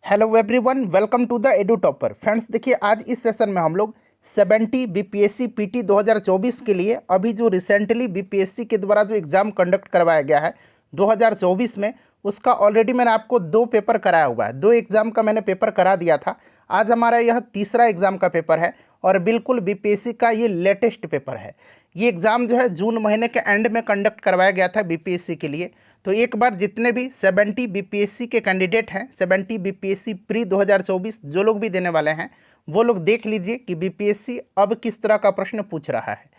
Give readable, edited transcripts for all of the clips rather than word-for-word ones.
Hello everyone, welcome to the Edu Topper. Friends देखिए, आज इस सेशन में हम लोग 70 बीपीएससी पीटी 2024 के लिए अभी जो रिसेंटली बीपीएससी के द्वारा जो एग्ज़ाम कंडक्ट करवाया गया है 2024 में, उसका ऑलरेडी मैंने आपको 2 पेपर कराया हुआ है। 2 एग्ज़ाम का मैंने पेपर करा दिया था। आज हमारा यह तीसरा एग्ज़ाम का पेपर है और बिल्कुल बीपीएससी का ये लेटेस्ट पेपर है। ये एग्ज़ाम जो है जून महीने के एंड में कंडक्ट करवाया गया था बीपीएससी के लिए। तो एक बार जितने भी 70 बीपीएससी के कैंडिडेट हैं, 70 बीपीएससी प्री 2024 जो लोग भी देने वाले हैं, वो लोग देख लीजिए कि बीपीएससी अब किस तरह का प्रश्न पूछ रहा है।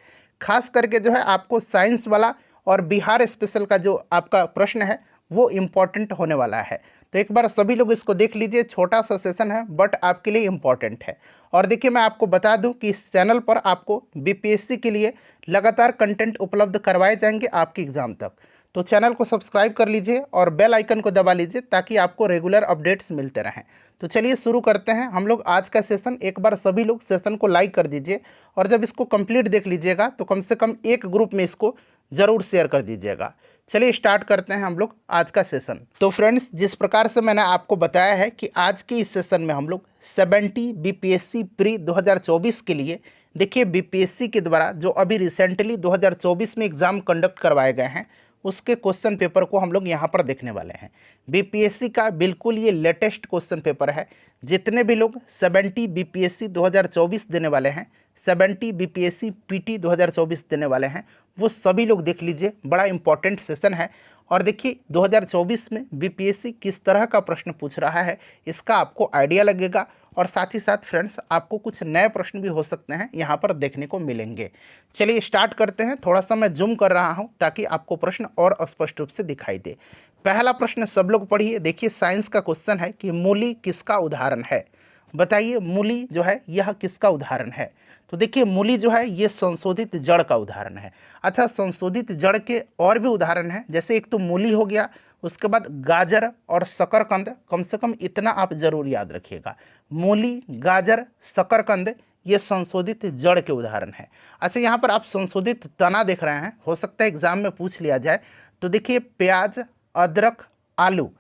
खास करके जो है आपको साइंस वाला और बिहार स्पेशल का जो आपका प्रश्न है वो इम्पॉर्टेंट होने वाला है। तो एक बार सभी लोग इसको देख लीजिए। छोटा सा सेशन है बट आपके लिए इम्पॉर्टेंट है। और देखिए, मैं आपको बता दूं कि इस चैनल पर आपको बीपीएससी के लिए लगातार कंटेंट उपलब्ध करवाए जाएंगे आपके एग्ज़ाम तक। तो चैनल को सब्सक्राइब कर लीजिए और बेल आइकन को दबा लीजिए ताकि आपको रेगुलर अपडेट्स मिलते रहें। तो चलिए शुरू करते हैं हम लोग आज का सेशन। एक बार सभी लोग सेशन को लाइक कर दीजिए और जब इसको कंप्लीट देख लीजिएगा तो कम से कम एक ग्रुप में इसको ज़रूर शेयर कर दीजिएगा। चलिए स्टार्ट करते हैं हम लोग आज का सेशन। तो फ्रेंड्स, जिस प्रकार से मैंने आपको बताया है कि आज के इस सेशन में हम लोग 70 बीपीएससी प्री 2024 के लिए, देखिए बीपीएससी के द्वारा जो अभी रिसेंटली 2024 में एग्ज़ाम कंडक्ट करवाए गए हैं उसके क्वेश्चन पेपर को हम लोग यहाँ पर देखने वाले हैं। बीपीएससी का बिल्कुल ये लेटेस्ट क्वेश्चन पेपर है। जितने भी लोग 70 बीपीएससी 2024 देने वाले हैं, 70 बीपीएससी पीटी 2024 देने वाले हैं, वो सभी लोग देख लीजिए। बड़ा इंपॉर्टेंट सेशन है। और देखिए 2024 में बीपीएससी किस तरह का प्रश्न पूछ रहा है इसका आपको आइडिया लगेगा। और साथ ही साथ फ्रेंड्स, आपको कुछ नए प्रश्न भी हो सकते हैं यहाँ पर देखने को मिलेंगे। चलिए स्टार्ट करते हैं। थोड़ा सा मैं जूम कर रहा हूँ ताकि आपको प्रश्न और स्पष्ट रूप से दिखाई दे। पहला प्रश्न सब लोग पढ़िए। देखिए, साइंस का क्वेश्चन है कि मूली किसका उदाहरण है। बताइए, मूली जो है यह किसका उदाहरण है। तो देखिए, मूली जो है ये संशोधित जड़ का उदाहरण है। अच्छा, संशोधित जड़ के और भी उदाहरण हैं, जैसे एक तो मूली हो गया, उसके बाद गाजर और शकरकंद। कम से कम इतना आप जरूर याद रखिएगा, मूली, गाजर, शकरकंद ये संशोधित जड़ के उदाहरण हैं। अच्छा, यहाँ पर आप संशोधित तना देख रहे हैं, हो सकता है एग्जाम में पूछ लिया जाए। तो देखिए, प्याज, अदरक, आलू,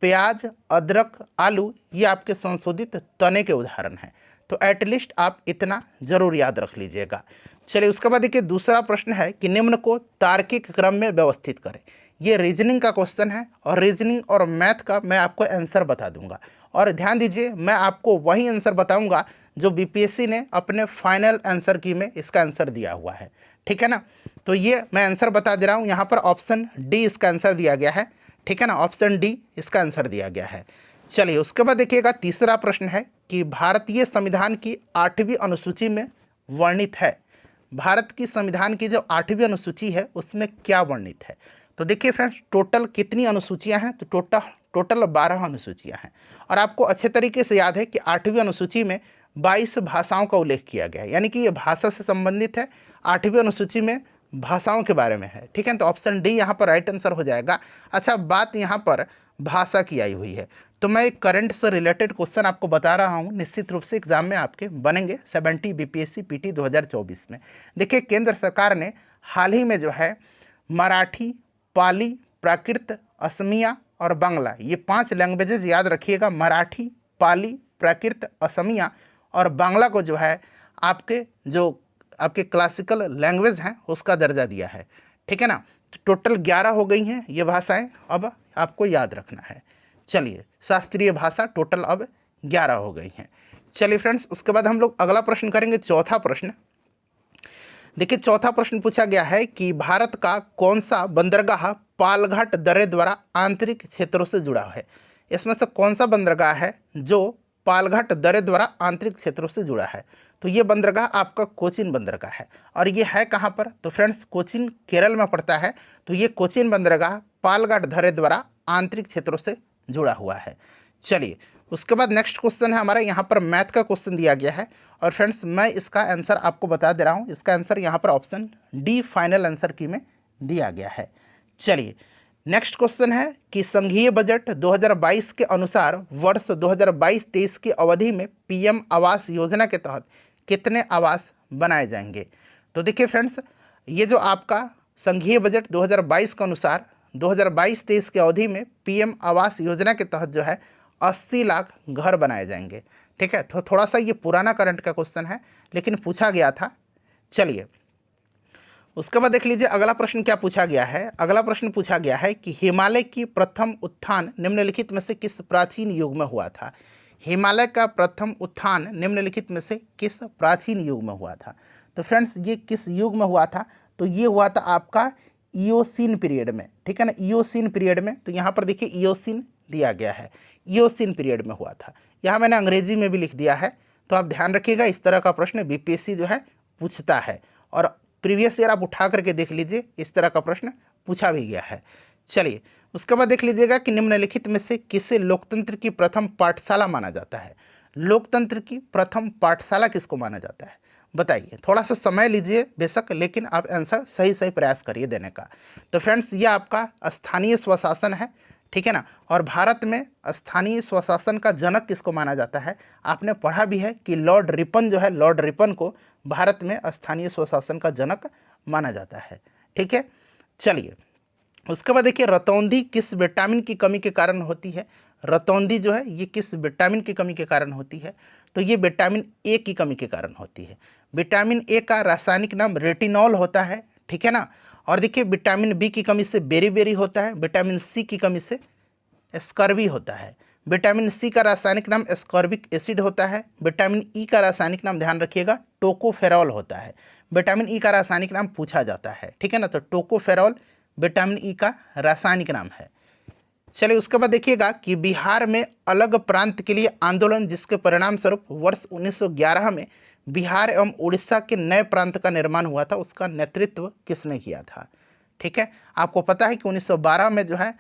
प्याज, अदरक, आलू ये आपके संशोधित तने के उदाहरण हैं। तो एटलीस्ट आप इतना जरूर याद रख लीजिएगा। चलिए उसके बाद देखिए, दूसरा प्रश्न है कि निम्न को तार्किक क्रम में व्यवस्थित करें। ये रीजनिंग का क्वेश्चन है और रीजनिंग और मैथ का मैं आपको आंसर बता दूंगा। और ध्यान दीजिए, मैं आपको वही आंसर बताऊंगा जो बीपीएससी ने अपने फाइनल आंसर की में इसका आंसर दिया हुआ है। ठीक है ना। तो ये मैं आंसर बता दे रहा हूँ। यहाँ पर ऑप्शन डी इसका आंसर दिया गया है। ठीक है ना, ऑप्शन डी इसका आंसर दिया गया है। चलिए उसके बाद देखिएगा, तीसरा प्रश्न है कि भारतीय संविधान की 8वीं अनुसूची में वर्णित है। भारत की संविधान की जो 8वीं अनुसूची है उसमें क्या वर्णित है। तो देखिए फ्रेंड्स, टोटल कितनी अनुसूचियां हैं। तो टोटल 12 अनुसूचियां हैं। और आपको अच्छे तरीके से याद है कि 8वीं अनुसूची में 22 भाषाओं का उल्लेख किया गया है, यानी कि ये भाषा से संबंधित है। 8वीं अनुसूची में भाषाओं के बारे में है। ठीक है, तो ऑप्शन डी यहाँ पर राइट आंसर हो जाएगा। अच्छा, बात यहाँ पर भाषा की आई हुई है तो मैं एक करंट से रिलेटेड क्वेश्चन आपको बता रहा हूँ, निश्चित रूप से एग्जाम में आपके बनेंगे 70 बीपीएससी पीटी 2024 में। देखिए, केंद्र सरकार ने हाल ही में जो है मराठी, पाली, प्राकृत, असमिया और बांग्ला, ये 5 लैंग्वेजेज याद रखिएगा। मराठी, पाली, प्राकृत, असमिया और बांग्ला को जो है आपके क्लासिकल लैंग्वेज हैं उसका दर्जा दिया है। ठीक है ना। तो टोटल 11 हो गई हैं ये भाषाएं, अब आपको याद रखना है। चलिए, शास्त्रीय भाषा टोटल अब 11 हो गई हैं। चलिए फ्रेंड्स, उसके बाद हम लोग अगला प्रश्न करेंगे, चौथा प्रश्न। देखिए, चौथा प्रश्न पूछा गया है कि भारत का कौन सा बंदरगाह पालघाट दर्रे द्वारा आंतरिक क्षेत्रों से जुड़ा है। इसमें से कौन सा बंदरगाह है जो पालघाट दर्रे द्वारा आंतरिक क्षेत्रों से जुड़ा है। तो ये बंदरगाह आपका कोचीन बंदरगाह है। और ये है कहाँ पर। तो फ्रेंड्स, कोचीन केरल में पड़ता है। तो ये कोचीन बंदरगाह पालघाट दर्रे द्वारा आंतरिक क्षेत्रों से जुड़ा हुआ है। चलिए उसके बाद नेक्स्ट क्वेश्चन है हमारा, यहाँ पर मैथ का क्वेश्चन दिया गया है। और फ्रेंड्स, मैं इसका आंसर आपको बता दे रहा हूँ। इसका आंसर यहाँ पर ऑप्शन डी फाइनल आंसर की में दिया गया है। चलिए नेक्स्ट क्वेश्चन है कि संघीय बजट 2022 के अनुसार वर्ष 2022-23 की अवधि में पीएम आवास योजना के तहत कितने आवास बनाए जाएंगे। तो देखिए फ्रेंड्स, ये जो आपका संघीय बजट 2022 के अनुसार 2022-23 की अवधि में पीएम आवास योजना के तहत जो है 80 लाख घर बनाए जाएंगे। ठीक है, तो थोड़ा सा ये पुराना करंट का क्वेश्चन है लेकिन पूछा गया था। चलिए उसके बाद देख लीजिए अगला प्रश्न क्या पूछा गया है। अगला प्रश्न पूछा गया है कि हिमालय की प्रथम उत्थान निम्नलिखित में से किस प्राचीन युग में हुआ था। हिमालय का प्रथम उत्थान निम्नलिखित में से किस प्राचीन युग में हुआ था। तो फ्रेंड्स ये किस युग में हुआ था, तो ये हुआ था आपका इयोसीन पीरियड में। ठीक है ना, इयोसीन पीरियड में। तो यहाँ पर देखिए इयोसीन दिया गया है, इयोसीन पीरियड में हुआ था। यहाँ मैंने अंग्रेजी में भी लिख दिया है, तो आप ध्यान रखिएगा इस तरह का प्रश्न बीपीएससी जो है पूछता है, और प्रीवियस ईयर आप उठा करके देख लीजिए इस तरह का प्रश्न पूछा भी गया है। चलिए उसके बाद देख लीजिएगा कि निम्नलिखित में से किसे लोकतंत्र की प्रथम पाठशाला माना जाता है। लोकतंत्र की प्रथम पाठशाला किसको माना जाता है बताइए। थोड़ा सा समय लीजिए बेशक, लेकिन आप आंसर सही सही प्रयास करिए देने का। तो फ्रेंड्स ये आपका स्थानीय स्वशासन है। ठीक है ना, और भारत में स्थानीय स्वशासन का जनक किसको माना जाता है। आपने पढ़ा भी है कि लॉर्ड रिपन जो है, लॉर्ड रिपन को भारत में स्थानीय स्वशासन का जनक माना जाता है। ठीक है, चलिए उसके बाद देखिए रतौंधी किस विटामिन की कमी के कारण होती है। रतौंधी जो है ये किस विटामिन की कमी के कारण होती है, तो ये विटामिन ए की कमी के कारण होती है। विटामिन ए का रासायनिक नाम रेटिनॉल होता है। ठीक है ना, और देखिए विटामिन बी की कमी से बेरी होता है। विटामिन सी की कमी से स्कर्वी होता है। विटामिन सी का रासायनिक नाम एस्कॉर्बिक एसिड होता है। विटामिन ई का रासायनिक नाम ध्यान रखिएगा टोकोफेरॉल होता है। विटामिन ई का रासायनिक नाम पूछा जाता है। ठीक है ना, तो टोकोफेरॉल विटामिन ई का रासायनिक नाम है। चलिए उसके बाद देखिएगा कि बिहार में अलग प्रांत के लिए आंदोलन जिसके परिणाम स्वरूप वर्ष 1911 में बिहार एवं उड़ीसा के नए प्रांत का निर्माण हुआ था, उसका नेतृत्व किसने किया था। ठीक है, आपको पता है कि 1912 में जो है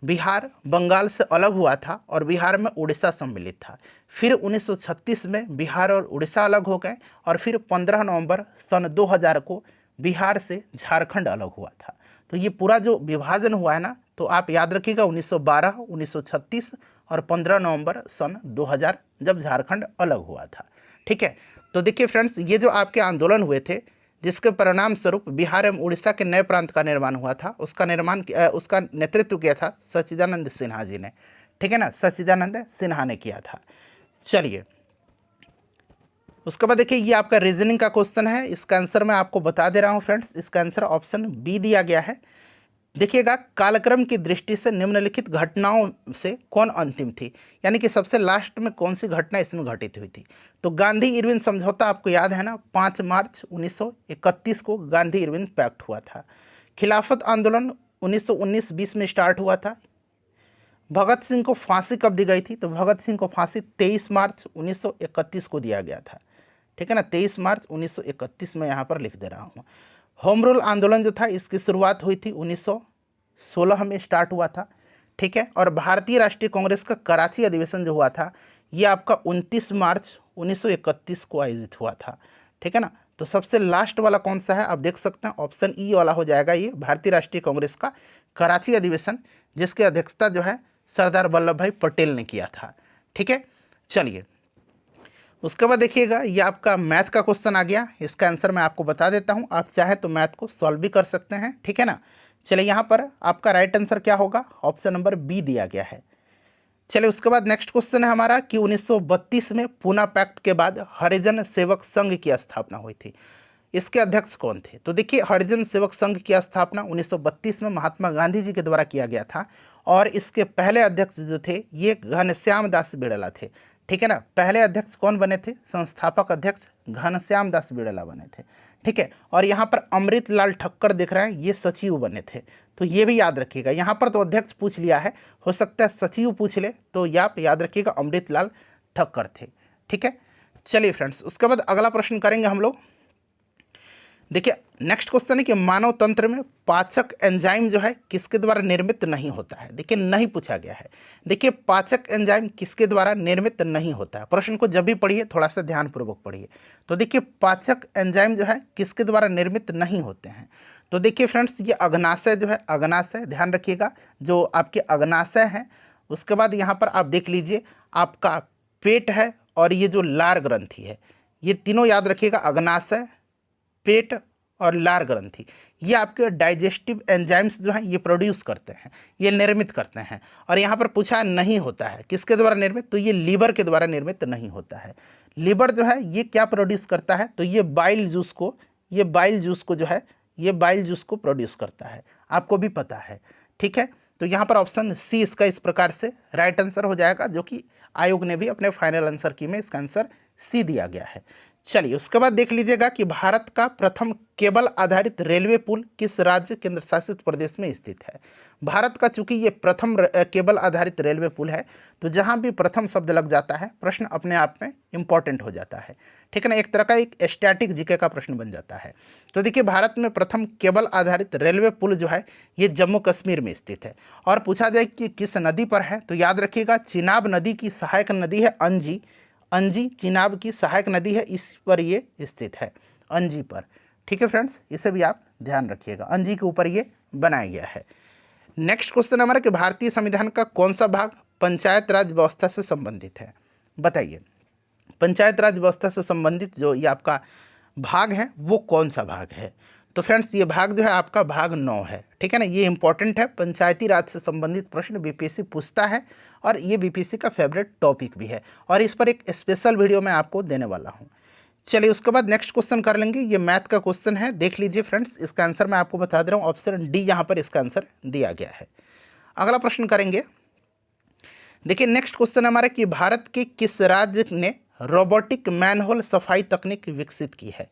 बिहार बंगाल से अलग हुआ था और बिहार में उड़ीसा सम्मिलित था। फिर 1936 में बिहार और उड़ीसा अलग हो गए, और फिर 15 नवंबर सन 2000 को बिहार से झारखंड अलग हुआ था। तो ये पूरा जो विभाजन हुआ है ना, तो आप याद रखिएगा 1912, 1936 और 15 नवंबर सन 2000 जब झारखंड अलग हुआ था। ठीक है, तो देखिए फ्रेंड्स ये जो आपके आंदोलन हुए थे जिसके परिणाम स्वरूप बिहार एवं उड़ीसा के नए प्रांत का निर्माण हुआ था, उसका नेतृत्व किया था सच्चिदानंद सिन्हा जी ने। ठीक है ना, सच्चिदानंद सिन्हा ने किया था। चलिए उसके बाद देखिए ये आपका रीजनिंग का क्वेश्चन है। इसका आंसर मैं आपको बता दे रहा हूँ फ्रेंड्स, इसका आंसर ऑप्शन बी दिया गया है। देखिएगा कालक्रम की दृष्टि से निम्नलिखित घटनाओं से कौन अंतिम थी, यानी कि सबसे लास्ट में कौन सी घटना इसमें घटित हुई थी। तो गांधी इरविन समझौता आपको याद है ना, 5 मार्च 1931 को गांधी इरविन पैक्ट हुआ था। खिलाफत आंदोलन 1919-20 में स्टार्ट हुआ था। भगत सिंह को फांसी कब दी गई थी, तो भगत सिंह को फांसी 23 मार्च 1931 को दिया गया था। ठीक है ना, 23 मार्च 1931 में यहाँ पर लिख दे रहा हूँ। होम रूल आंदोलन जो था इसकी शुरुआत हुई थी 1916 में स्टार्ट हुआ था। ठीक है, और भारतीय राष्ट्रीय कांग्रेस का कराची अधिवेशन जो हुआ था ये आपका 29 मार्च 1931 को आयोजित हुआ था। ठीक है ना, तो सबसे लास्ट वाला कौन सा है आप देख सकते हैं, ऑप्शन ई वाला हो जाएगा ये भारतीय राष्ट्रीय कांग्रेस का कराची अधिवेशन, जिसकी अध्यक्षता जो है सरदार वल्लभ भाई पटेल ने किया था। ठीक है, चलिए उसके बाद देखिएगा ये आपका मैथ का क्वेश्चन आ गया। इसका आंसर मैं आपको बता देता हूँ, आप चाहे तो मैथ को सॉल्व भी कर सकते हैं। ठीक है ना, चलिए यहाँ पर आपका राइट आंसर क्या होगा, ऑप्शन नंबर बी दिया गया है। चलिए उसके बाद नेक्स्ट क्वेश्चन है हमारा कि 1932 में पूना पैक्ट के बाद हरिजन सेवक संघ की स्थापना हुई थी, इसके अध्यक्ष कौन थे। तो देखिए हरिजन सेवक संघ की स्थापना 1932 में महात्मा गांधी जी के द्वारा किया गया था, और इसके पहले अध्यक्ष जो थे ये घनश्याम दास बिड़ला थे। ठीक है ना, पहले अध्यक्ष कौन बने थे, संस्थापक अध्यक्ष घनश्याम दास बिड़ला बने थे। ठीक है, और यहाँ पर अमृत लाल ठक्कर दिख रहे हैं, ये सचिव बने थे। तो ये भी याद रखिएगा, यहाँ पर तो अध्यक्ष पूछ लिया है, हो सकता है सचिव पूछ ले, तो ये आप याद रखिएगा अमृत लाल ठक्कर थे। ठीक है, चलिए फ्रेंड्स उसके बाद अगला प्रश्न करेंगे हम लोग। देखिए नेक्स्ट क्वेश्चन है कि मानव तंत्र में पाचक एंजाइम जो है किसके द्वारा निर्मित नहीं होता है। देखिए नहीं पूछा गया है। देखिए पाचक एंजाइम किसके द्वारा निर्मित नहीं होता है, प्रश्न को जब भी पढ़िए थोड़ा सा ध्यानपूर्वक पढ़िए। तो देखिए पाचक एंजाइम जो है किसके द्वारा निर्मित नहीं होते हैं। तो देखिए फ्रेंड्स ये अग्नाशय जो है, अग्नाशय ध्यान रखिएगा, जो आपके अग्नाशय हैं। उसके बाद यहाँ पर आप देख लीजिए आपका पेट है और ये जो लार ग्रंथि है, ये तीनों याद रखिएगा, अग्नाशय, पेट और लार ग्रंथि, ये आपके डाइजेस्टिव एंजाइम्स जो हैं ये प्रोड्यूस करते हैं, ये निर्मित करते हैं। और यहाँ पर पूछा नहीं होता है किसके द्वारा निर्मित, तो ये लीवर के द्वारा निर्मित नहीं होता है। लीवर जो है ये क्या प्रोड्यूस करता है, तो ये बाइल जूस को, ये बाइल जूस को जो है, ये बाइल जूस को प्रोड्यूस करता है, आपको भी पता है। ठीक है, तो यहाँ पर ऑप्शन सी इसका इस प्रकार से राइट आंसर हो जाएगा, जो कि आयोग ने भी अपने फाइनल आंसर की में इसका आंसर सी दिया गया है। चलिए उसके बाद देख लीजिएगा कि भारत का प्रथम केबल आधारित रेलवे पुल किस राज्य केंद्र शासित प्रदेश में स्थित है। भारत का चूंकि ये प्रथम केबल आधारित रेलवे पुल है, तो जहाँ भी प्रथम शब्द लग जाता है प्रश्न अपने आप में इंपॉर्टेंट हो जाता है। ठीक है ना, एक तरह का एक स्टैटिक जीके का प्रश्न बन जाता है। तो देखिए भारत में प्रथम केबल आधारित रेलवे पुल जो है ये जम्मू कश्मीर में स्थित है। और पूछा जाए कि किस नदी पर है, तो याद रखिएगा चिनाब नदी की सहायक नदी है अंजी, अंजी चिनाब की सहायक नदी है, इस पर ये स्थित है, अंजी पर। ठीक है फ्रेंड्स, इसे भी आप ध्यान रखिएगा, अंजी के ऊपर ये बनाया गया है। नेक्स्ट क्वेश्चन हमारा कि भारतीय संविधान का कौन सा भाग पंचायत राज व्यवस्था से संबंधित है, बताइए। पंचायत राज व्यवस्था से संबंधित जो ये आपका भाग है वो कौन सा भाग है, तो फ्रेंड्स ये भाग जो है आपका भाग 9 है। ठीक है ना, ये इंपॉर्टेंट है, पंचायती राज से संबंधित प्रश्न बीपीएससी पूछता है और ये बीपीएससी का फेवरेट टॉपिक भी है, और इस पर एक स्पेशल वीडियो मैं आपको देने वाला हूँ। चलिए उसके बाद नेक्स्ट क्वेश्चन कर लेंगे, ये मैथ का क्वेश्चन है, देख लीजिए फ्रेंड्स। इसका आंसर मैं आपको बता दे रहा हूँ, ऑप्शन डी यहाँ पर इसका आंसर दिया गया है। अगला प्रश्न करेंगे, देखिए नेक्स्ट क्वेश्चन हमारा कि भारत के किस राज्य ने रोबोटिक मैनहोल सफाई तकनीक विकसित की है।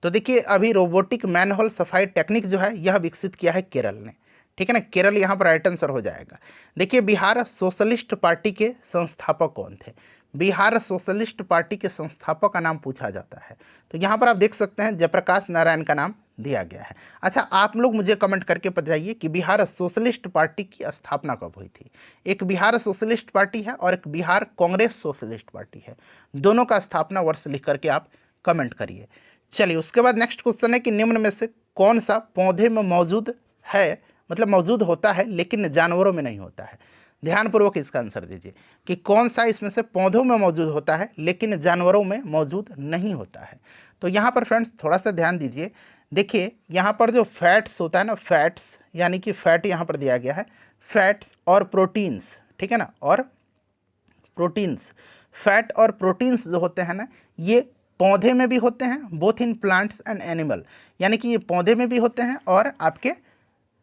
तो देखिए अभी रोबोटिक मैनहोल सफाई टेक्निक जो है यह विकसित किया है केरल ने। ठीक है ना, केरल यहाँ पर राइट आंसर हो जाएगा। देखिए बिहार सोशलिस्ट पार्टी के संस्थापक कौन थे, बिहार सोशलिस्ट पार्टी के संस्थापक का नाम पूछा जाता है, तो यहाँ पर आप देख सकते हैं जयप्रकाश नारायण का नाम दिया गया है। अच्छा आप लोग मुझे कमेंट करके बताइए कि बिहार सोशलिस्ट पार्टी की स्थापना कब हुई थी। एक बिहार सोशलिस्ट पार्टी है और एक बिहार कांग्रेस सोशलिस्ट पार्टी है, दोनों का स्थापना वर्ष लिख करके आप कमेंट करिए। चलिए उसके बाद नेक्स्ट क्वेश्चन है कि निम्न में से कौन सा पौधे में मौजूद है, मतलब मौजूद होता है लेकिन जानवरों में नहीं होता है। ध्यानपूर्वक इसका आंसर दीजिए कि कौन सा इसमें से पौधों में मौजूद होता है लेकिन जानवरों में मौजूद नहीं होता है। तो यहाँ पर फ्रेंड्स थोड़ा सा ध्यान दीजिए, देखिए यहाँ पर जो फैट्स होता है ना, फैट्स यानी कि फैट यहाँ पर दिया गया है, फैट्स और प्रोटीन्स। ठीक है ना, और प्रोटीन्स, फैट और प्रोटीन्स जो होते हैं ना ये पौधे में भी होते हैं, both in plants and animal, यानी कि ये पौधे में भी होते हैं और आपके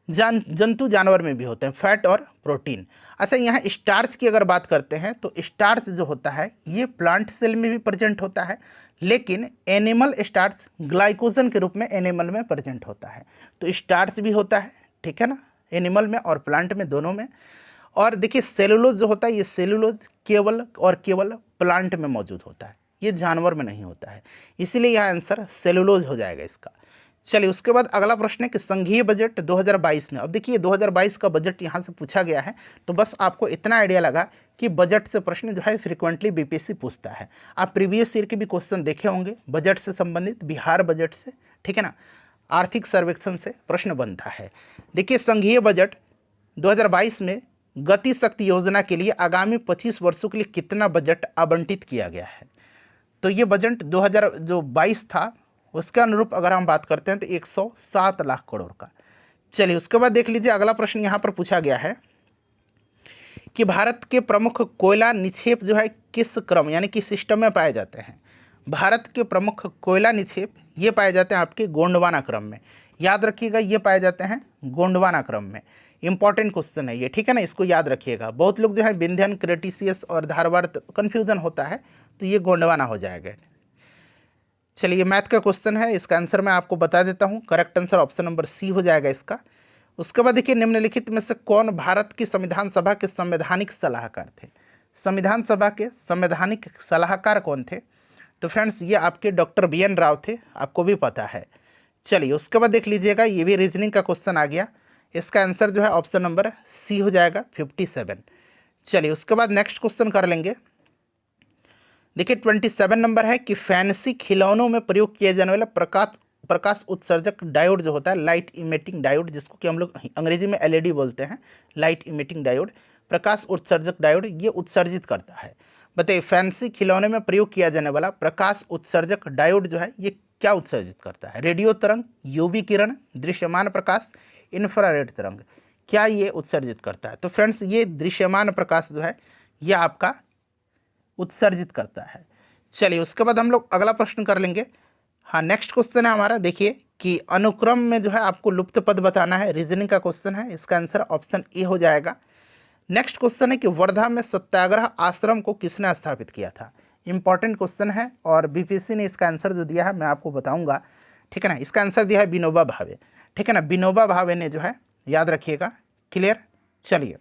जंतु जानवर में भी होते हैं, फैट और प्रोटीन। अच्छा यहाँ स्टार्च की अगर बात करते हैं तो स्टार्च जो होता है ये प्लांट सेल में भी प्रेजेंट होता है, लेकिन एनिमल स्टार्च ग्लाइकोजन के रूप में एनिमल में प्रेजेंट होता है। तो स्टार्च भी होता है, ठीक है ना, एनिमल में और प्लांट में, दोनों में। और देखिए सेलुलोज जो होता है ये सेलुलोज केवल और केवल प्लांट में मौजूद होता है, ये जानवर में नहीं होता है, इसीलिए यह आंसर सेलुलोज हो जाएगा इसका। चलिए उसके बाद अगला प्रश्न है कि संघीय बजट 2022 में, अब देखिए 2022 का बजट यहाँ से पूछा गया है, तो बस आपको इतना आइडिया लगा कि बजट से प्रश्न जो है फ्रिक्वेंटली बीपीएससी पूछता है। आप प्रीवियस ईयर के भी क्वेश्चन देखे होंगे बजट से संबंधित, बिहार बजट से, ठीक है ना, आर्थिक सर्वेक्षण से प्रश्न बनता है। देखिए संघीय बजट 2022 में गति शक्ति योजना के लिए आगामी 25 वर्षों के लिए कितना बजट आवंटित किया गया है। तो ये बजट 2022 था उसके अनुरूप अगर हम बात करते हैं तो 107 लाख करोड़ का। चलिए उसके बाद देख लीजिए अगला प्रश्न यहाँ पर पूछा गया है कि भारत के प्रमुख कोयला निक्षेप जो है किस क्रम यानी कि सिस्टम में पाए जाते हैं। भारत के प्रमुख कोयला निक्षेप ये पाए जाते हैं आपके गोंडवाना क्रम में, याद रखिएगा ये पाए जाते हैं गोंडवाना क्रम में। इंपॉर्टेंट क्वेश्चन है ये, ठीक है ना, इसको याद रखिएगा। बहुत लोग जो है विंध्यन, क्रेटिसियस और धारवाड़ कन्फ्यूजन होता है, तो ये गोंडवाना हो जाएगा। चलिए मैथ का क्वेश्चन है, इसका आंसर मैं आपको बता देता हूँ, correct answer option number C हो जाएगा इसका। उसके बाद देखिए निम्नलिखित में से कौन भारत की संविधान सभा के संवैधानिक सलाहकार थे। संविधान सभा के संवैधानिक सलाहकार कौन थे, तो फ्रेंड्स ये आपके डॉक्टर BN राव थे, आपको भी पता है। चलिए उसके बाद देख लीजिएगा ये भी रीजनिंग का क्वेश्चन आ गया, इसका आंसर जो है ऑप्शन नंबर सी हो जाएगा 57। चलिए उसके बाद नेक्स्ट क्वेश्चन कर लेंगे। देखिए 27 नंबर है कि फैंसी खिलौनों में प्रयोग किया जाने वाला प्रकाश उत्सर्जक डायोड जो होता है, लाइट इमिटिंग डायोड, जिसको कि हम लोग अंग्रेजी में LED बोलते हैं, लाइट इमिटिंग डायोड, प्रकाश उत्सर्जक डायोड, ये उत्सर्जित करता है। बताइए फैंसी खिलौने में प्रयोग किया जाने वाला प्रकाश उत्सर्जक डायोड जो है ये क्या उत्सर्जित करता है? रेडियो तरंग, यूवी किरण, दृश्यमान प्रकाश, इंफ्रारेड तरंग, क्या ये उत्सर्जित करता है? तो फ्रेंड्स ये दृश्यमान प्रकाश जो है ये आपका उत्सर्जित करता है। चलिए उसके बाद हम लोग अगला प्रश्न कर लेंगे। हाँ, नेक्स्ट क्वेश्चन है हमारा, देखिए कि अनुक्रम में जो है आपको लुप्त पद बताना है, रीजनिंग का क्वेश्चन है, इसका आंसर ऑप्शन ए हो जाएगा। नेक्स्ट क्वेश्चन है कि वर्धा में सत्याग्रह आश्रम को किसने स्थापित किया था? इंपॉर्टेंट क्वेश्चन है और बीपीएससी ने इसका आंसर जो दिया है मैं आपको बताऊंगा, ठीक है ना। इसका आंसर दिया है विनोबा भावे, ठीक है ना, विनोबा भावे ने जो है, याद रखिएगा। क्लियर? चलिए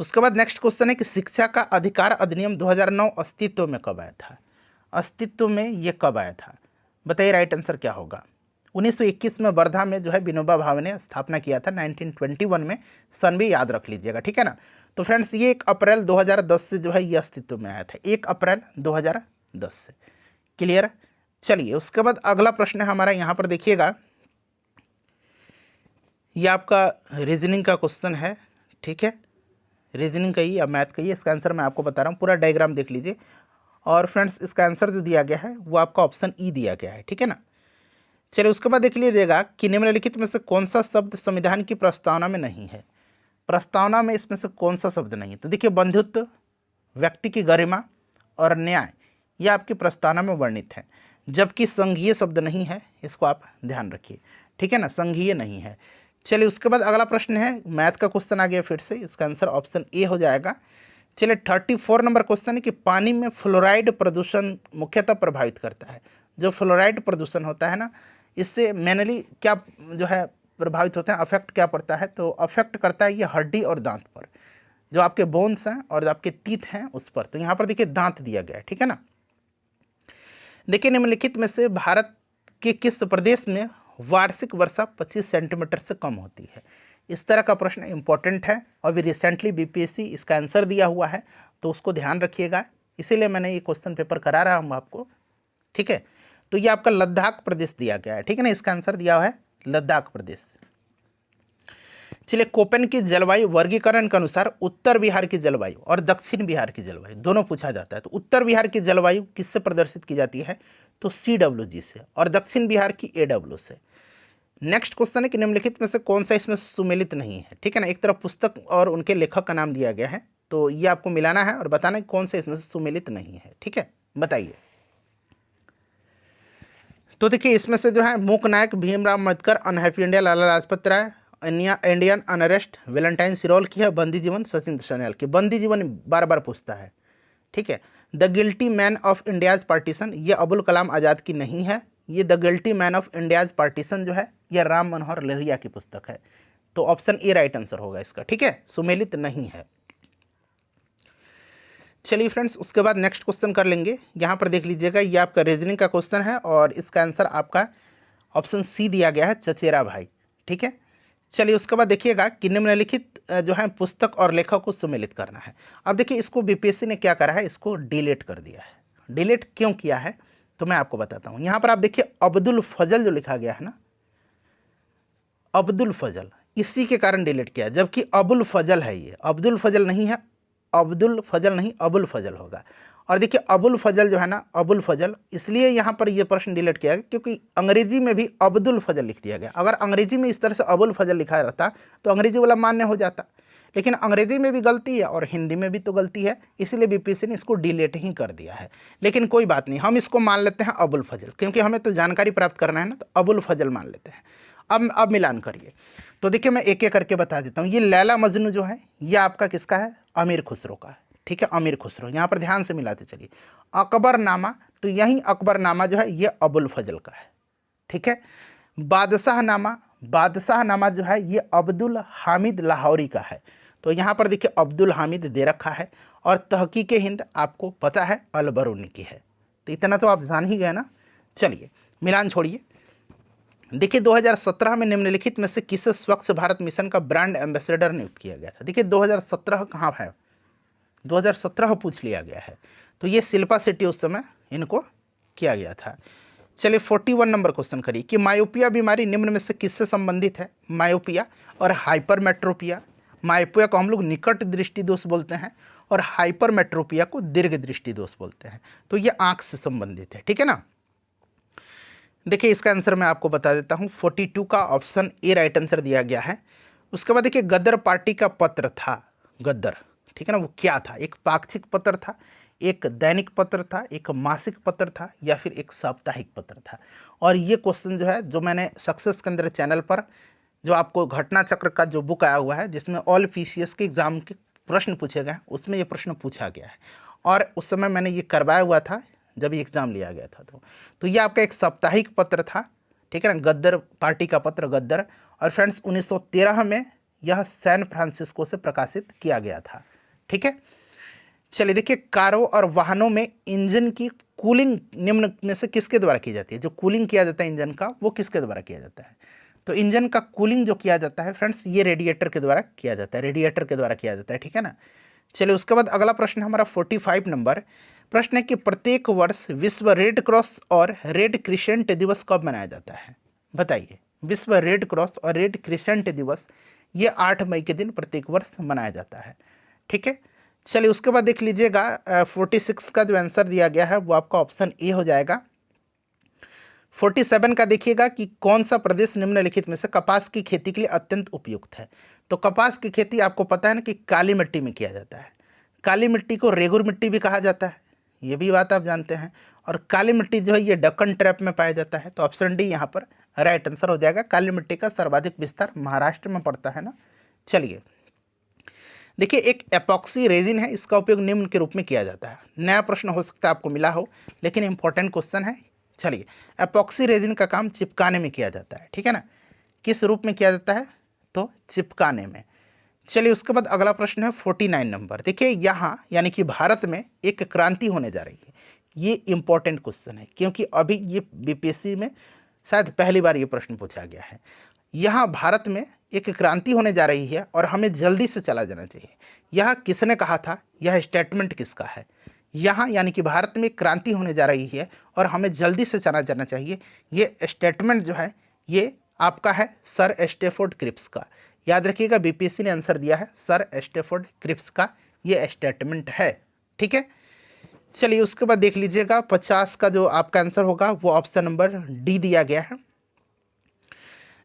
उसके बाद नेक्स्ट क्वेश्चन है कि शिक्षा का अधिकार अधिनियम 2009 अस्तित्व में कब आया था? अस्तित्व में ये कब आया था बताइए, राइट आंसर क्या होगा? 1921 में वर्धा में जो है विनोबा भावे ने स्थापना किया था, 1921 में, सन भी याद रख लीजिएगा, ठीक है ना। तो फ्रेंड्स ये 1 अप्रैल 2010 से जो है ये अस्तित्व में आया था, 1 अप्रैल 2010 से। क्लियर? चलिए उसके बाद अगला प्रश्न है हमारा, यहाँ पर देखिएगा, ये आपका रीजनिंग का क्वेश्चन है, ठीक है, रीजनिंग का ही या मैथ का ही, इसका आंसर मैं आपको बता रहा हूँ, पूरा डायग्राम देख लीजिए। और फ्रेंड्स इसका आंसर जो दिया गया है वो आपका ऑप्शन ई दिया गया है, ठीक है ना। चलिए उसके बाद देख लीजिएगा कि निम्नलिखित में से कौन सा शब्द संविधान की प्रस्तावना में नहीं है? प्रस्तावना में इसमें से कौन सा शब्द नहीं है? तो देखिए बंधुत्व, व्यक्ति की गरिमा और न्याय, ये आपकी प्रस्तावना में वर्णित है, जबकि संघीय शब्द नहीं है, इसको आप ध्यान रखिए, ठीक है ना, संघीय नहीं है। चलिए उसके बाद अगला प्रश्न है, मैथ का क्वेश्चन आ गया फिर से, इसका आंसर ऑप्शन ए हो जाएगा। चलिए 34 नंबर क्वेश्चन है कि पानी में फ्लोराइड प्रदूषण मुख्यतः प्रभावित करता है। जो फ्लोराइड प्रदूषण होता है ना, इससे मेनली क्या जो है प्रभावित होते हैं, अफेक्ट क्या पड़ता है? तो अफेक्ट करता है ये हड्डी और दांत पर, जो आपके बोन्स हैं और आपके टीथ हैं उस पर। तो यहाँ पर देखिए दांत दिया गया है, ठीक है ना। देखिए निम्नलिखित में से भारत के किस प्रदेश में वार्षिक वर्षा 25 सेंटीमीटर से कम होती है? इस तरह का प्रश्न इंपॉर्टेंट है, अभी रिसेंटली बीपीएससी इसका आंसर दिया हुआ है, तो उसको ध्यान रखिएगा, इसीलिए मैंने ये क्वेश्चन पेपर करा रहा हूँ आपको, ठीक है। तो ये आपका लद्दाख प्रदेश दिया गया है, ठीक है ना, इसका आंसर दिया हुआ है लद्दाख प्रदेश। चलिए कोपेन की जलवायु वर्गीकरण के अनुसार उत्तर बिहार की जलवायु और दक्षिण बिहार की जलवायु दोनों पूछा जाता है। तो उत्तर बिहार की जलवायु किससे प्रदर्शित की जाती है? तो CWG से, और दक्षिण बिहार की AW से। नेक्स्ट क्वेश्चन है कि निम्नलिखित में से कौन सा इसमें सुमेलित नहीं है? ठीक है ना, एक तरफ पुस्तक और उनके लेखक का नाम दिया गया है, तो ये आपको मिलाना है और बताना है कौन सा इसमें से सुमेलित नहीं है, ठीक है, बताइए। तो देखिए इसमें से जो है मूक नायक, Bhimrao Ambedkar, unhappy India, Lala Lajpat Rai, Indian unrest, Valentine सिरोल की है, बंदी जीवन सचिन सन्याल की। बंदी जीवन बार बार पूछता है, ठीक है। The guilty man of India's partition, ये अबुल कलाम आज़ाद की नहीं है, ये the guilty man of India's partition जो है ये राम मनोहर लोहिया की पुस्तक है। तो ऑप्शन ए राइट आंसर होगा इसका, ठीक है, सुमेलित नहीं है। चलिए फ्रेंड्स उसके बाद नेक्स्ट क्वेश्चन कर लेंगे। यहाँ पर देख लीजिएगा, ये आपका रीजनिंग का क्वेश्चन है और इसका आंसर आपका ऑप्शन सी दिया गया है, चचेरा भाई, ठीक है। चलिए उसके बाद देखिएगा कि निम्नलिखित जो है पुस्तक और लेखक को सुमेलित करना है। अब देखिए इसको बीपीएससी ने क्या करा है, इसको डिलीट कर दिया है। डिलीट क्यों किया है तो मैं आपको बताता हूँ। यहाँ पर आप देखिए अब्दुल फजल जो लिखा गया है ना, अब्दुल फजल, इसी के कारण डिलीट किया, जबकि अबुल फजल है, ये अब्दुल फजल नहीं है, अब्दुल फजल नहीं अबुल फजल होगा। और देखिए अबुल फजल जो है ना, अबुल फजल, इसलिए यहाँ पर ये प्रश्न डिलीट किया गया क्योंकि अंग्रेजी में भी अब्दुल फजल लिख दिया गया। अगर अंग्रेजी में इस तरह से अबुल फजल लिखा रहता तो अंग्रेजी वाला मान्य हो जाता, लेकिन अंग्रेजी में भी गलती है और हिंदी में भी तो गलती है, इसीलिए बीपीएससी ने इसको डिलीट ही कर दिया है। लेकिन कोई बात नहीं, हम इसको मान लेते हैं अबुल फजल, क्योंकि हमें तो जानकारी प्राप्त करना है ना, तो अबुल फजल मान लेते हैं। अब मिलान करिए। तो देखिए मैं एक एक करके बता देता हूँ। ये लैला मजनू जो है ये आपका किसका है? अमीर खुसरो का है, ठीक है, अमीर खुसरो। यहाँ पर ध्यान से मिलाते चलिए। अकबरनामा, तो यही अकबरनामा जो है ये अबुल फजल का है, ठीक है। बादशाहनामा, बादशाहनामा जो है ये अब्दुल हामिद लाहौरी का है। तो यहाँ पर देखिए अब्दुल हामिद दे रखा है। और तहकीक हिंद आपको पता है अलबरूनी की है। तो इतना तो आप जान ही गए ना। चलिए मिलान छोड़िए। देखिए 2017 में निम्नलिखित में से किसे स्वच्छ भारत मिशन का ब्रांड एम्बेसडर नियुक्त किया गया था? देखिए 2017 कहाँ है, 2017 पूछ लिया गया है। तो ये शिल्पा शेट्टी उस समय इनको किया गया था। चलिए 41 नंबर क्वेश्चन करिए कि मायोपिया बीमारी निम्न में से किससे संबंधित है? मायोपिया और हाइपरमेट्रोपिया। मायोपिया को हम लोग निकट दृष्टि दोष बोलते हैं और हाइपरमेट्रोपिया को दीर्घ दृष्टि दोष बोलते हैं। तो ये आँख से संबंधित है, ठीक है ना। देखिए इसका आंसर मैं आपको बता देता हूँ, 42 का ऑप्शन ए राइट आंसर दिया गया है। उसके बाद देखिए गदर पार्टी का पत्र था, गदर, ठीक है ना, वो क्या था? एक पाक्षिक पत्र था, एक दैनिक पत्र था, एक मासिक पत्र था, या फिर एक साप्ताहिक पत्र था? और ये क्वेश्चन जो है, जो मैंने सक्सेस के अंदर चैनल पर जो आपको घटना चक्र का जो बुक आया हुआ है जिसमें ऑल पीसीएस के एग्जाम के प्रश्न पूछे गए, उसमें ये प्रश्न पूछा गया है, और उस समय मैंने ये करवाया हुआ था जब ये एग्ज़ाम लिया गया था। तो ये आपका एक साप्ताहिक पत्र था, ठीक है ना, गद्दर पार्टी का पत्र गद्दर। और फ्रेंड्स 1913 में यह सैन फ्रांसिस्को से प्रकाशित किया गया था, ठीक है। चलिए देखिए, कारों और वाहनों में इंजन की कूलिंग निम्न में से किसके द्वारा की जाती है? जो कूलिंग किया जाता है इंजन का, वो किसके द्वारा किया जाता है? तो इंजन का कूलिंग जो किया जाता है फ्रेंड्स, ये रेडिएटर के द्वारा किया जाता है, रेडिएटर के द्वारा किया जाता है, ठीक है ना। चलिए उसके बाद अगला प्रश्न हमारा 45 नंबर प्रश्न है कि प्रत्येक वर्ष विश्व रेड क्रॉस और रेड क्रिसेंट दिवस कब मनाया जाता है? बताइए। विश्व रेड क्रॉस और रेड क्रिसेंट दिवस ये 8 मई के दिन प्रत्येक वर्ष मनाया जाता है, ठीक है। चलिए उसके बाद देख लीजिएगा 46 का जो आंसर दिया गया है वो आपका ऑप्शन ए हो जाएगा। 47 का देखिएगा कि कौन सा प्रदेश निम्नलिखित में से कपास की खेती के लिए अत्यंत उपयुक्त है? तो कपास की खेती आपको पता है ना कि काली मिट्टी में किया जाता है। काली मिट्टी को रेगुर मिट्टी भी कहा जाता है, ये भी बात आप जानते हैं। और काली मिट्टी जो है ये डक्कन ट्रैप में पाया जाता है, तो ऑप्शन डी यहाँ पर राइट आंसर हो जाएगा। काली मिट्टी का सर्वाधिक विस्तार महाराष्ट्र में पड़ता है ना। चलिए देखिए, एक एपॉक्सी रेजिन है, इसका उपयोग निम्न के रूप में किया जाता है। नया प्रश्न हो सकता है आपको मिला हो, लेकिन इंपॉर्टेंट क्वेश्चन है। चलिए, एपॉक्सी रेजिन का काम चिपकाने में किया जाता है, ठीक है ना। किस रूप में किया जाता है? तो चिपकाने में। चलिए उसके बाद अगला प्रश्न है 49 नंबर। देखिए यहाँ यानी कि भारत में एक क्रांति होने जा रही है। ये इंपॉर्टेंट क्वेश्चन है क्योंकि अभी ये बीपीएससी में शायद पहली बार ये प्रश्न पूछा गया है। यहाँ भारत में एक क्रांति होने जा रही है और हमें जल्दी से चला जाना चाहिए। यह किसने कहा था? यह स्टेटमेंट किसका है? यहाँ यानी कि भारत में क्रांति होने जा रही है और हमें जल्दी से चला जाना चाहिए, ये स्टेटमेंट जो है ये आपका है सर स्टेफोर्ड क्रिप्स का। याद रखिएगा, बीपीएससी ने आंसर दिया है सर स्टेफोर्ड क्रिप्स का ये स्टेटमेंट है, ठीक है। चलिए उसके बाद देख लीजिएगा 50 का जो आपका आंसर होगा वो ऑप्शन नंबर डी दिया गया है।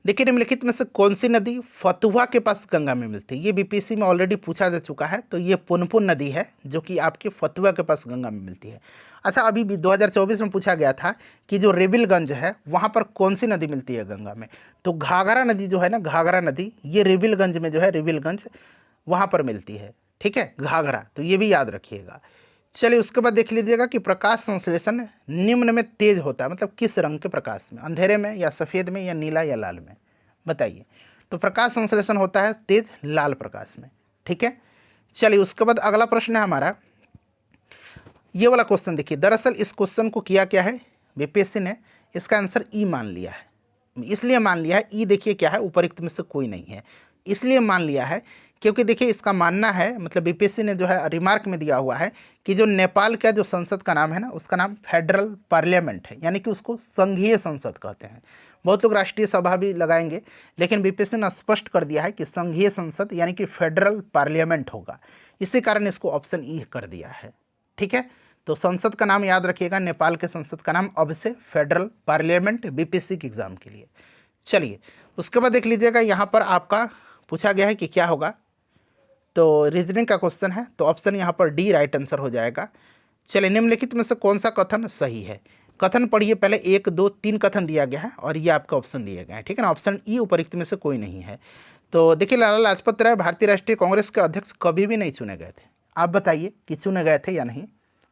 देखिए निम्नलिखित में से कौन सी नदी फतुहा के पास गंगा में मिलती है? ये बीपीएससी में ऑलरेडी पूछा जा चुका है, तो ये पुनपुन नदी है जो कि आपके फतुहा के पास गंगा में मिलती है। अच्छा, अभी भी 2024 में पूछा गया था कि जो रेबिलगंज है वहाँ पर कौन सी नदी मिलती है गंगा में? तो घाघरा नदी जो है ना, घाघरा नदी, ये रेबिलगंज में जो है, रेबिलगंज वहाँ पर मिलती है, ठीक है, घाघरा, तो ये भी याद रखिएगा। चलिए उसके बाद देख लीजिएगा कि प्रकाश संश्लेषण निम्न में तेज होता है, मतलब किस रंग के प्रकाश में? अंधेरे में या सफ़ेद में या नीला या लाल में? बताइए। तो प्रकाश संश्लेषण होता है तेज लाल प्रकाश में, ठीक है। चलिए उसके बाद अगला प्रश्न है हमारा ये वाला क्वेश्चन। देखिए दरअसल इस क्वेश्चन को किया क्या है बीपीएससी ने, इसका आंसर ई मान लिया है। इसलिए मान लिया है, ई देखिए क्या है, उपरोक्त में से कोई नहीं है, इसलिए मान लिया है क्योंकि देखिए इसका मानना है, मतलब बीपीएससी ने जो है रिमार्क में दिया हुआ है कि जो नेपाल का जो संसद का नाम है ना, उसका नाम फेडरल पार्लियामेंट है, यानी कि उसको संघीय संसद कहते हैं। बहुत लोग राष्ट्रीय सभा भी लगाएंगे, लेकिन बीपीएससी ने स्पष्ट कर दिया है कि संघीय संसद यानी कि फेडरल पार्लियामेंट होगा, इसी कारण इसको ऑप्शन ई कर दिया है, ठीक है। तो संसद का नाम याद रखिएगा, नेपाल के संसद का नाम अब से फेडरल पार्लियामेंट, बीपीएससी के एग्जाम के लिए। चलिए उसके बाद देख लीजिएगा, यहाँ पर आपका पूछा गया है कि क्या होगा, तो रीजनिंग का क्वेश्चन है, तो ऑप्शन यहाँ पर डी राइट आंसर हो जाएगा। चलिए निम्नलिखित में से कौन सा कथन सही है? कथन पढ़िए पहले, 1 2 3 कथन दिया गया है और ये आपका ऑप्शन दिए गए हैं, ठीक है ना। ऑप्शन ई उपरोक्त में से कोई नहीं है। तो देखिए लाला लाजपत राय भारतीय राष्ट्रीय कांग्रेस के अध्यक्ष कभी भी नहीं चुने गए थे। आप बताइए कि चुने गए थे या नहीं?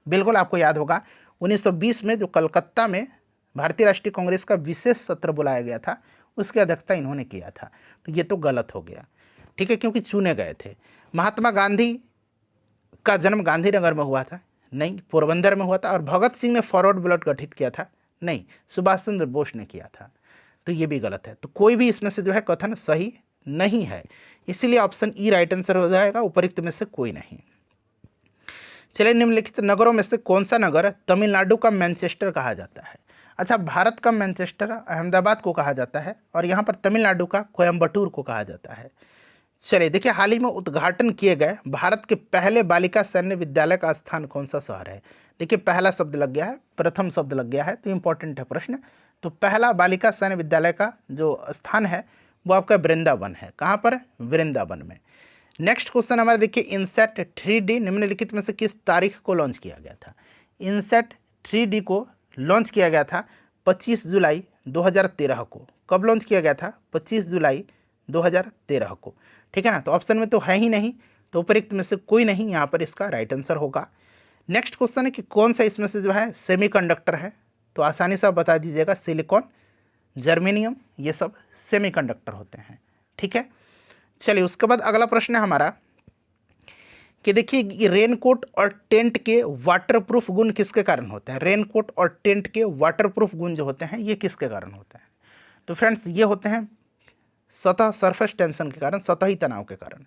बिल्कुल आपको याद होगा 1920 में जो कलकत्ता में भारतीय राष्ट्रीय कांग्रेस का विशेष सत्र बुलाया गया था, उसकी अध्यक्षता इन्होंने किया था, तो ये तो गलत हो गया, ठीक है, क्योंकि चुने गए थे। महात्मा गांधी का जन्म गांधीनगर में हुआ था? नहीं, पोरबंदर में हुआ था। और भगत सिंह ने फॉरवर्ड ब्लड गठित किया था? नहीं, सुभाष चंद्र बोस ने किया था, तो ये भी गलत है। तो कोई भी इसमें से जो है कथन सही नहीं है, इसीलिए ऑप्शन ई राइट आंसर हो जाएगा, उपरोक्त में से कोई नहीं। चलिए निम्नलिखित नगरों में से कौन सा नगर तमिलनाडु का मैनचेस्टर कहा जाता है? अच्छा, भारत का मैनचेस्टर अहमदाबाद को कहा जाता है और यहाँ पर तमिलनाडु का कोयम्बटूर को कहा जाता है। चलिए देखिए, हाल ही में उद्घाटन किए गए भारत के पहले बालिका सैन्य विद्यालय का स्थान कौन सा शहर है? देखिए पहला शब्द लग गया है, प्रथम शब्द लग गया है, तो इंपॉर्टेंट है प्रश्न। तो पहला बालिका सैन्य विद्यालय का जो स्थान है वो आपका वृंदावन है। कहाँ पर? वृंदावन में। नेक्स्ट क्वेश्चन हमारा देखिए, इनसेट 3D निम्नलिखित में से किस तारीख को लॉन्च किया गया था? इनसेट 3D को लॉन्च किया गया था 25 जुलाई 2013 को। कब लॉन्च किया गया था? 25 जुलाई 2013 को। ठीक है ना, तो ऑप्शन में तो है ही नहीं, तो उपयुक्त में से कोई नहीं यहाँ पर इसका राइट आंसर होगा। नेक्स्ट क्वेश्चन है कि कौन सा इसमें से जो है सेमीकंडक्टर है? तो आसानी से आप बता दीजिएगा, सिलिकॉन, जर्मेनियम, ये सब सेमीकंडक्टर होते हैं। ठीक है, चलिए उसके बाद अगला प्रश्न है हमारा कि देखिए रेनकोट और टेंट के वाटरप्रूफ गुण किसके कारण होते हैं? रेनकोट और टेंट के वाटरप्रूफ गुण जो होते हैं ये किसके कारण होते हैं? तो फ्रेंड्स ये होते हैं सतह सरफेस टेंशन के कारण, सतही तनाव के कारण।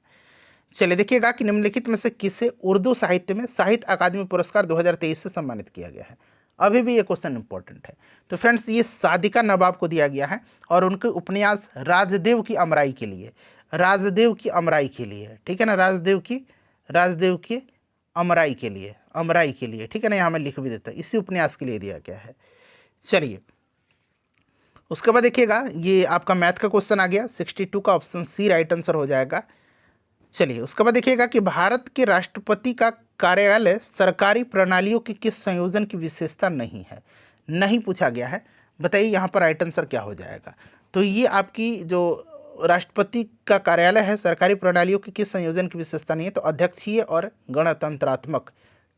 चलिए देखिएगा कि निम्नलिखित में से किसे उर्दू साहित्य में साहित्य अकादमी पुरस्कार 2023 से सम्मानित किया गया है? अभी भी ये क्वेश्चन इंपॉर्टेंट है। तो फ्रेंड्स ये सादिका नवाब को दिया गया है और उनके उपन्यास राजदेव की अमराई के लिए, राजदेव की अमराई के लिए, ठीक है ना, राजदेव की अमराई के लिए, अमराई के लिए, ठीक है ना, यहाँ मैं लिख भी देता हूँ, इसी उपन्यास के लिए दिया गया है। चलिए उसके बाद देखिएगा ये आपका मैथ का क्वेश्चन आ गया, 62 का ऑप्शन सी राइट आंसर हो जाएगा। चलिए उसके बाद देखिएगा कि भारत के राष्ट्रपति का कार्यालय सरकारी प्रणालियों के किस संयोजन की विशेषता नहीं है? नहीं पूछा गया है, बताइए यहाँ पर राइट आंसर क्या हो जाएगा? तो ये आपकी जो राष्ट्रपति का कार्यालय है सरकारी प्रणालियों की किस संयोजन की विशेषता नहीं है? तो अध्यक्षीय और गणतंत्रात्मक।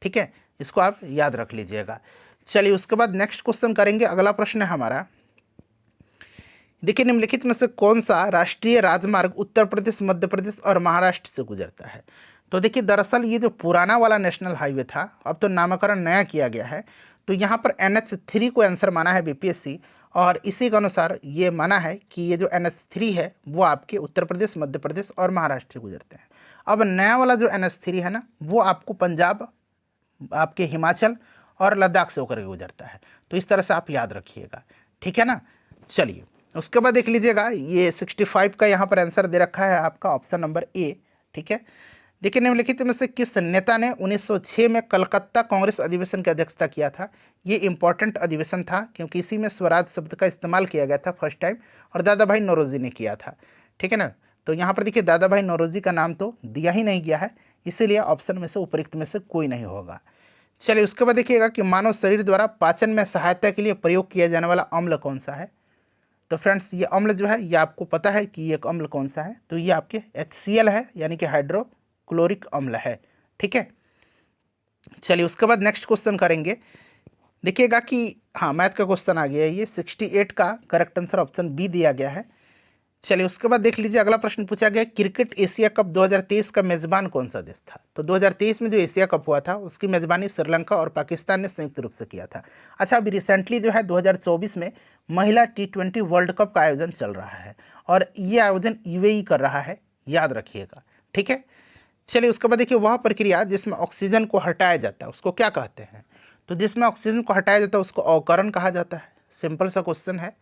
ठीक है, इसको आप याद रख लीजिएगा। चलिए उसके बाद नेक्स्ट क्वेश्चन करेंगे। अगला प्रश्न है हमारा, देखिए निम्नलिखित में से कौन सा राष्ट्रीय राजमार्ग उत्तर प्रदेश, मध्य प्रदेश और महाराष्ट्र से गुजरता है? तो देखिए दरअसल ये जो पुराना वाला नेशनल हाईवे था, अब तो नामकरण नया किया गया है, तो यहाँ पर NH3 को आंसर माना है बीपीएससी, और इसी के अनुसार ये माना है कि ये जो NH3 है वो आपके उत्तर प्रदेश, मध्य प्रदेश और महाराष्ट्र से गुजरते हैं। अब नया वाला जो NH3 है ना, वो आपको पंजाब, आपके हिमाचल और लद्दाख से होकर के गुजरता है। तो इस तरह से आप याद रखिएगा, ठीक है ना। चलिए उसके बाद देख लीजिएगा, ये 65 का यहाँ पर आंसर दे रखा है आपका ऑप्शन नंबर ए। ठीक है, देखिए निम्नलिखित में से किस नेता ने 1906 में कलकत्ता कांग्रेस अधिवेशन की अध्यक्षता किया था? ये इंपॉर्टेंट अधिवेशन था क्योंकि इसी में स्वराज शब्द का इस्तेमाल किया गया था फर्स्ट टाइम, और दादा भाई नौरोजी ने किया था। ठीक है ना, तो यहाँ पर देखिए दादा भाई नौरोजी का नाम तो दिया ही नहीं गया है, इसीलिए ऑप्शन में से उपयुक्त में से कोई नहीं होगा। चलिए उसके बाद देखिएगा कि मानव शरीर द्वारा पाचन में सहायता के लिए प्रयोग किया जाने वाला अम्ल कौन सा है? तो फ्रेंड्स ये अम्ल जो है ये आपको पता है कि ये अम्ल कौन सा है? तो ये आपके HCl है, यानी कि हाइड्रोक्लोरिक अम्ल है। ठीक है, चलिए उसके बाद नेक्स्ट क्वेश्चन करेंगे। देखिएगा कि हाँ मैथ का क्वेश्चन आ गया है, ये 68 का करेक्ट आंसर ऑप्शन बी दिया गया है। चलिए उसके बाद देख लीजिए, अगला प्रश्न पूछा गया, क्रिकेट एशिया कप 2023 का मेजबान कौन सा देश था? तो 2023 में जो एशिया कप हुआ था उसकी मेजबानी श्रीलंका और पाकिस्तान ने संयुक्त रूप से किया था। अच्छा, अभी रिसेंटली जो है 2024 में महिला T20 वर्ल्ड कप का आयोजन चल रहा है और ये आयोजन UAE कर रहा है, याद रखिएगा। ठीक है, चलिए उसके बाद देखिए, वह प्रक्रिया जिसमें ऑक्सीजन को हटाया जाता है उसको क्या कहते हैं? तो जिसमें ऑक्सीजन को हटाया जाता है उसको अवकरण कहा जाता है। सिंपल सा क्वेश्चन है।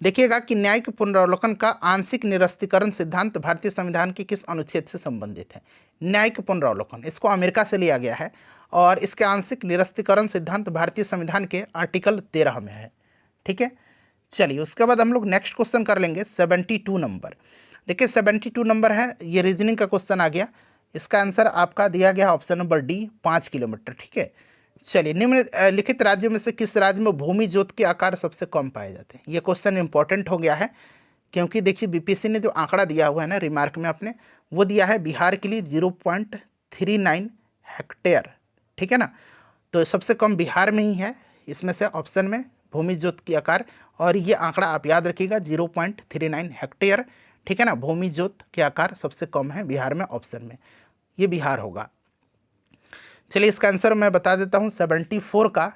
देखिएगा कि न्यायिक पुनरावलोकन का आंशिक निरस्तीकरण सिद्धांत भारतीय संविधान के किस अनुच्छेद से संबंधित है? न्यायिक पुनरावलोकन, इसको अमेरिका से लिया गया है और इसके आंशिक निरस्तीकरण सिद्धांत भारतीय संविधान के आर्टिकल 13 में है। ठीक है, चलिए उसके बाद हम लोग नेक्स्ट क्वेश्चन कर लेंगे 72 नंबर। देखिए 72 नंबर है, ये रीजनिंग का क्वेश्चन आ गया। इसका आंसर आपका दिया गया ऑप्शन नंबर डी, 5 किलोमीटर। ठीक है, चलिए निम्नलिखित राज्यों में से किस राज्य में भूमि जोत के आकार सबसे कम पाए जाते हैं? ये क्वेश्चन इंपॉर्टेंट हो गया है क्योंकि देखिए बीपीएससी ने जो आंकड़ा दिया हुआ है ना रिमार्क में अपने, वो दिया है बिहार के लिए 0.39 हेक्टेयर। ठीक है ना, तो सबसे कम बिहार में ही है इसमें से ऑप्शन में भूमि जोत की आकार, और ये आंकड़ा आप याद रखिएगा 0.39 हेक्टेयर। ठीक है ना, भूमि जोत के आकार सबसे कम है बिहार में, ऑप्शन में ये बिहार होगा। चलिए इसका आंसर मैं बता देता हूँ, 74 का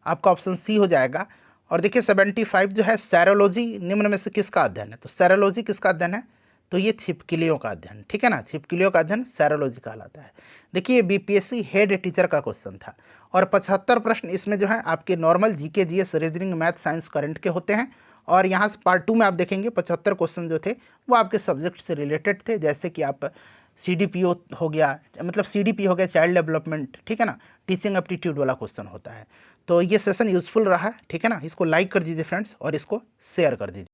आपका ऑप्शन सी हो जाएगा। और देखिए 75 जो है सैरोलॉजी निम्न में से किसका अध्ययन है? तो सैरोलॉजी किसका अध्ययन है? तो ये छिपकलियों का अध्ययन। ठीक है ना, छिपकलियों का अध्ययन सैरोलॉजी कहलाता है। देखिए बीपीएससी हेड टीचर का क्वेश्चन था और 75 प्रश्न इसमें जो है आपके normal GK, GS, reasoning, math, science, current के होते हैं। और यहाँ से पार्ट 2 में आप देखेंगे 75 क्वेश्चन जो थे वो आपके सब्जेक्ट से रिलेटेड थे, जैसे कि आप CDPO हो गया, मतलब CDP हो गया, चाइल्ड डेवलपमेंट। ठीक है ना, टीचिंग एप्टीट्यूड वाला क्वेश्चन होता है। तो ये सेशन यूज़फुल रहा है, ठीक है ना। इसको लाइक कर दीजिए फ्रेंड्स और इसको शेयर कर दीजिए।